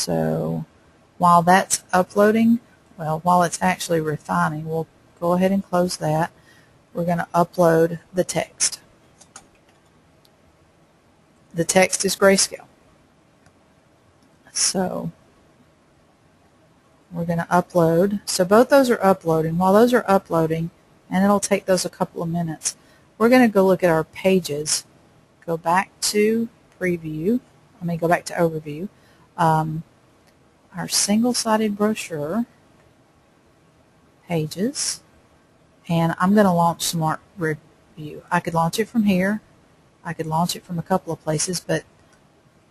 So while that's uploading, well, while it's actually refining, we'll go ahead and close that. We're going to upload the text. The text is grayscale. So we're going to upload. So both those are uploading. While those are uploading, and it'll take those a couple of minutes, we're going to go look at our pages. Go back to preview. Go back to overview. Our single-sided brochure pages, and I'm going to launch Smart Review. I could launch it from here. I could launch it from a couple of places, but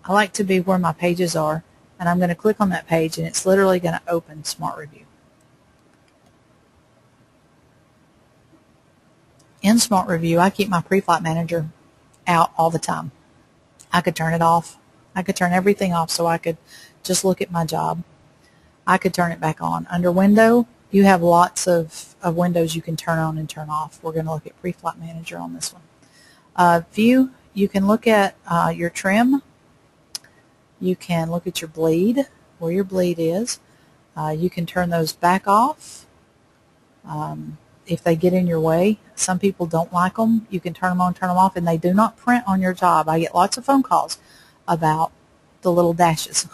I like to be where my pages are, and I'm going to click on that page, and it's literally going to open Smart Review. In Smart Review, I keep my Pre-Flight Manager out all the time. I could turn it off. I could turn everything off so I could just look at my job. I could turn it back on. Under Window, you have lots of windows you can turn on and turn off. We're going to look at Pre-Flight Manager on this one. View, you can look at your trim. You can look at your bleed, where your bleed is. You can turn those back off if they get in your way. Some people don't like them. You can turn them on, turn them off, and they do not print on your job. I get lots of phone calls about the little dashes.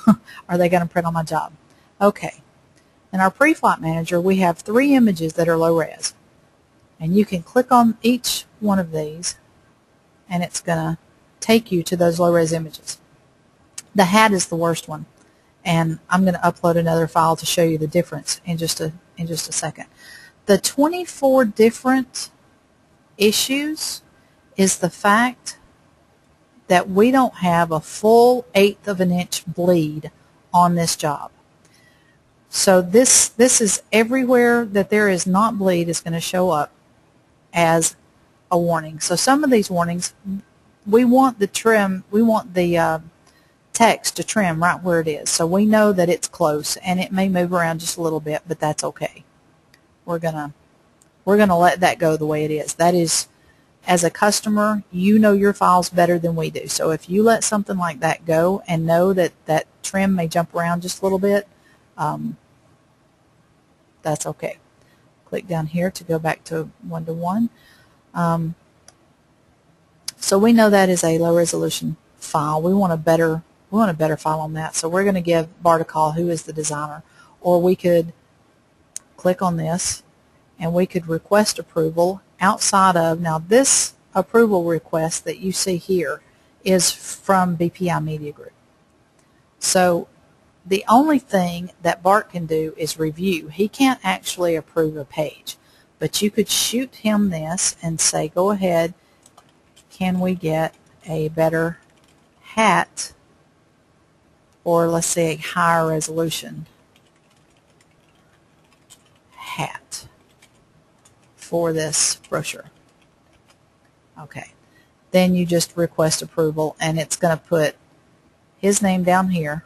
Are they going to print on my job? Okay. In our Pre-Flight Manager, we have 3 images that are low res. And you can click on each one of these, and it's going to take you to those low res images. The hat is the worst one, and I'm going to upload another file to show you the difference in just a second. The 24 different issues is the fact that we don't have a full 1/8 of an inch bleed on this job. So this is everywhere that there is not bleed is going to show up as a warning. So some of these warnings, we want the trim, we want the text to trim right where it is. So we know that it's close, and it may move around just a little bit, but that's okay. We're gonna let that go the way it is. That is, as a customer, you know your files better than we do. So if you let something like that go and know that that trim may jump around just a little bit, that's okay. Click down here to go back to 1:1. So we know that is a low resolution file. We want a better file on that. So we're going to give Bart a call, who is the designer, or we could click on this and we could request approval outside of, now this approval request that you see here is from BPI Media Group. So the only thing that Bart can do is review. He can't actually approve a page, but you could shoot him this and say, go ahead, can we get a better hat, or let's say a higher resolution hat for this brochure. Okay, then you just request approval, and it's going to put his name down here.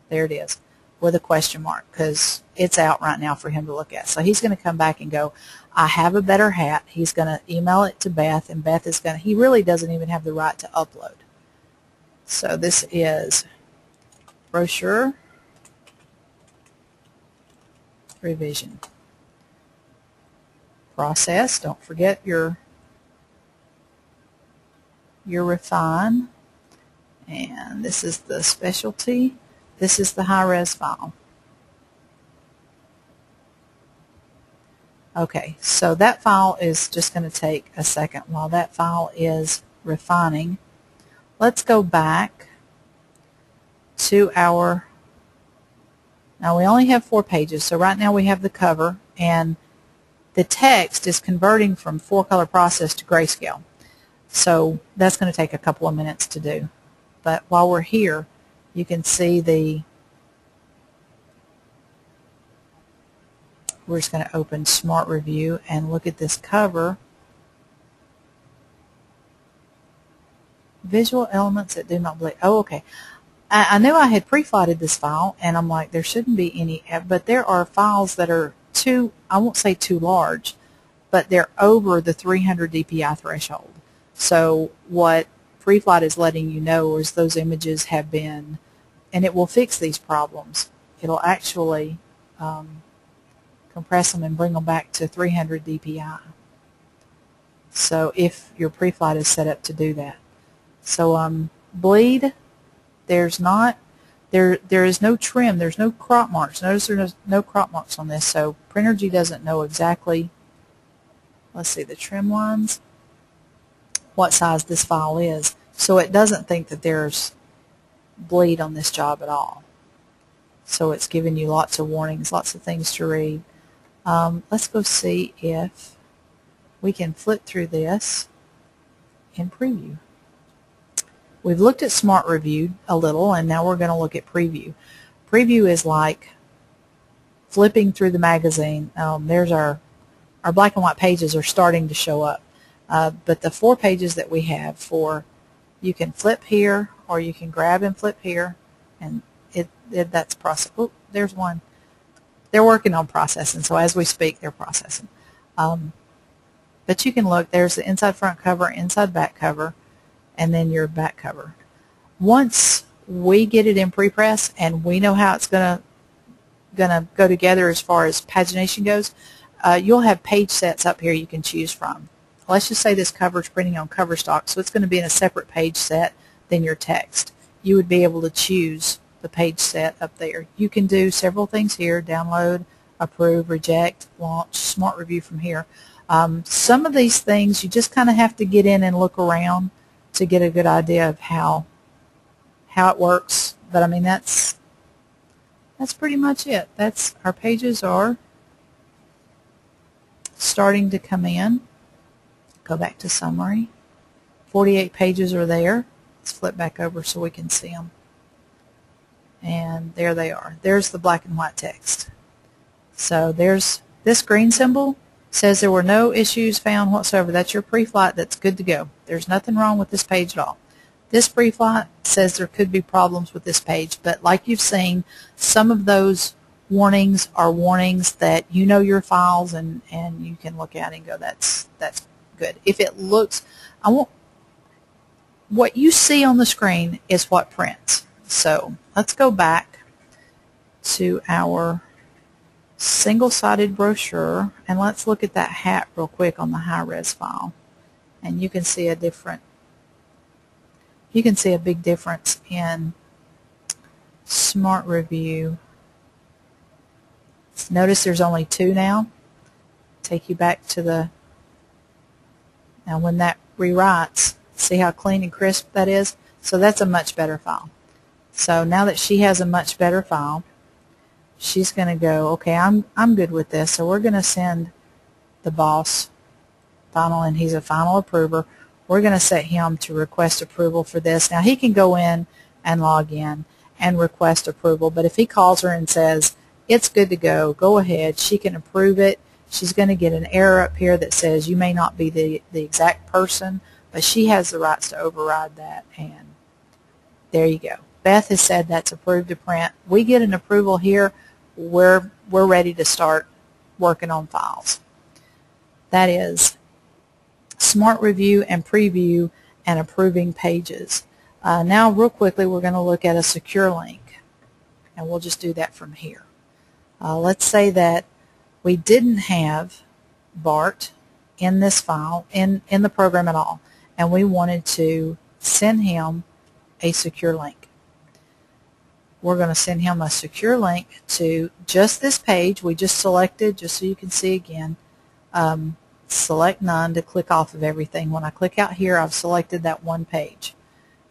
There it is, with a question mark, because it's out right now for him to look at. So he's going to come back and go, I have a better hat. He's going to email it to Beth, and Beth is going to, he really doesn't even have the right to upload. So this is brochure revision process. Don't forget your refine, and this is the specialty. This is the high-res file. Okay, so that file is just going to take a second while that file is refining. Let's go back to our, now we only have 4 pages, so right now we have the cover, and the text is converting from 4-color process to grayscale. So that's going to take a couple of minutes to do. But while we're here, you can see we're just going to open Smart Review and look at this cover. Visual elements that do not bleed. Oh, okay. I knew I had pre-flighted this file, and I'm like, there shouldn't be any, but there are files that are too, I won't say too large, but they're over the 300 DPI threshold. So what pre-flight is letting you know is those images have been and it will fix these problems. It'll actually compress them and bring them back to 300 dpi. So if your pre-flight is set up to do that. So bleed, there is no trim, there's no crop marks. Notice there's no crop marks on this, so Printergy doesn't know exactly, let's see, the trim lines, what size this file is. So it doesn't think that there's bleed on this job at all. So it's giving you lots of warnings, lots of things to read. Let's go see if we can flip through this in preview. We've looked at Smart Review a little, and now we're going to look at Preview. Preview is like flipping through the magazine. There's our black and white pages are starting to show up. But the 4 pages that we have you can flip here, or you can grab and flip here, and that's process. Oh, there's one. They're working on processing, so as we speak, they're processing. But you can look, there's the inside front cover, inside back cover, and then your back cover. Once we get it in Prepress and we know how it's gonna go together as far as pagination goes, you'll have page sets up here you can choose from. Let's just say this cover is printing on cover stock, so it's going to be in a separate page set than your text. You would be able to choose the page set up there. You can do several things here: download, approve, reject, launch, Smart Review from here. Some of these things you just kind of have to get in and look around to get a good idea of how it works. But I mean, that's pretty much it. Our pages are starting to come in. Go back to summary. 48 pages are there. Let's flip back over so we can see them. And there they are. There's the black and white text. So there's this green symbol says there were no issues found whatsoever. That's your pre-flight. That's good to go. There's nothing wrong with this page at all. This pre-flight says there could be problems with this page, but like you've seen, some of those warnings are warnings that you know your files and you can look at and go, that's good. If it looks, what you see on the screen is what prints. So let's go back to our single-sided brochure, and let's look at that hat real quick on the high-res file, and you can see a big difference in Smart Review. Notice there's only 2 now. Take you back to now when that rewrites, see how clean and crisp that is? So that's a much better file. So now that she has a much better file, she's going to go, okay, I'm good with this. So we're going to send the boss final, and he's a final approver. We're going to set him to request approval for this. Now he can go in and log in and request approval, but if he calls her and says, it's good to go, go ahead, she can approve it. She's going to get an error up here that says you may not be the exact person, but she has the rights to override that, and there you go. Beth has said that's approved to print. We get an approval here, we're ready to start working on files. That is Smart Review and Preview and approving pages. Now real quickly we're going to look at a secure link, and we'll just do that from here. Let's say that we didn't have Bart in this file, in the program at all, and we wanted to send him a secure link. We're going to send him a secure link to just this page we just selected, just so you can see again. Select none to click off of everything. When I click out here, I've selected that one page,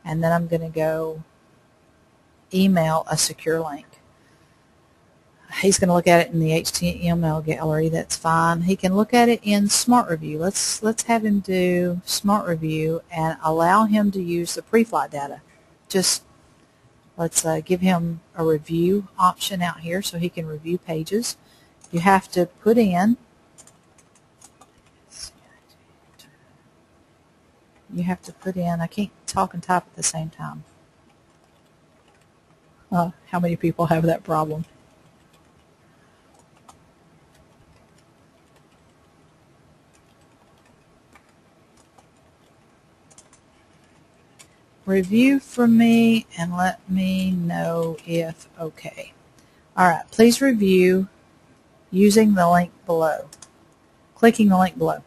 and then I'm going to go email a secure link. He's going to look at it in the HTML gallery. That's fine. He can look at it in Smart Review. Let's have him do Smart Review and allow him to use the pre-flight data. Just let's give him a review option out here so he can review pages. You have to put in, I can't talk and type at the same time. How many people have that problem? review from me and let me know if okay. All right, please review using the link below. Clicking the link below.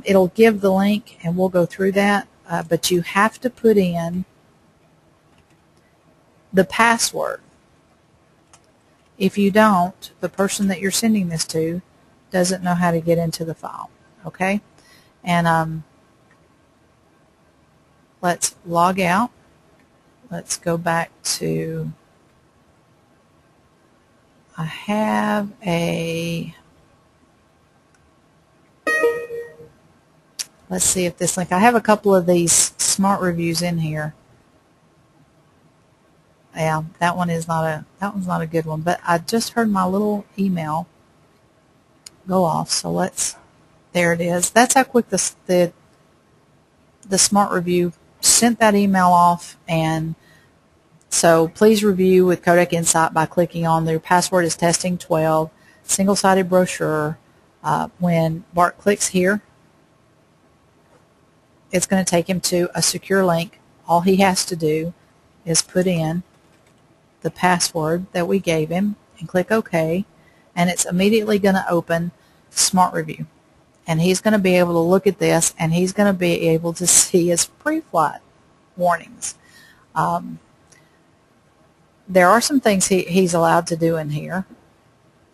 It'll give the link and we'll go through that, but you have to put in the password. If you don't, the person that you're sending this to doesn't know how to get into the file. Okay? And let's log out. Let's go back to, I have a, let's see if this link, I have a couple of these smart reviews in here. Yeah, that one's not a good one, but I just heard my little email go off, so let's, there it is. That's how quick the smart review sent that email off. And so please review with Kodak InSite by clicking on their password is testing 12, single-sided brochure. When Bart clicks here, it's going to take him to a secure link. All he has to do is put in the password that we gave him and click OK, and it's immediately going to open Smart Review. And he's going to be able to look at this, and he's going to be able to see his pre-flight warnings. There are some things he's allowed to do in here.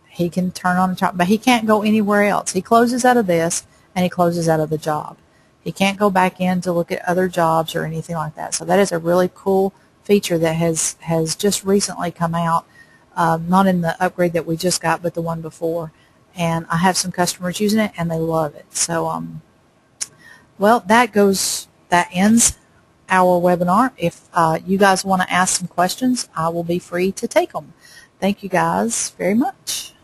He can turn on the job, but he can't go anywhere else. He closes out of this, and he closes out of the job. He can't go back in to look at other jobs or anything like that. So that is a really cool feature that has just recently come out, not in the upgrade that we just got, but the one before. And I have some customers using it, and they love it. So, well, that ends our webinar. If you guys want to ask some questions, I will be free to take them. Thank you guys very much.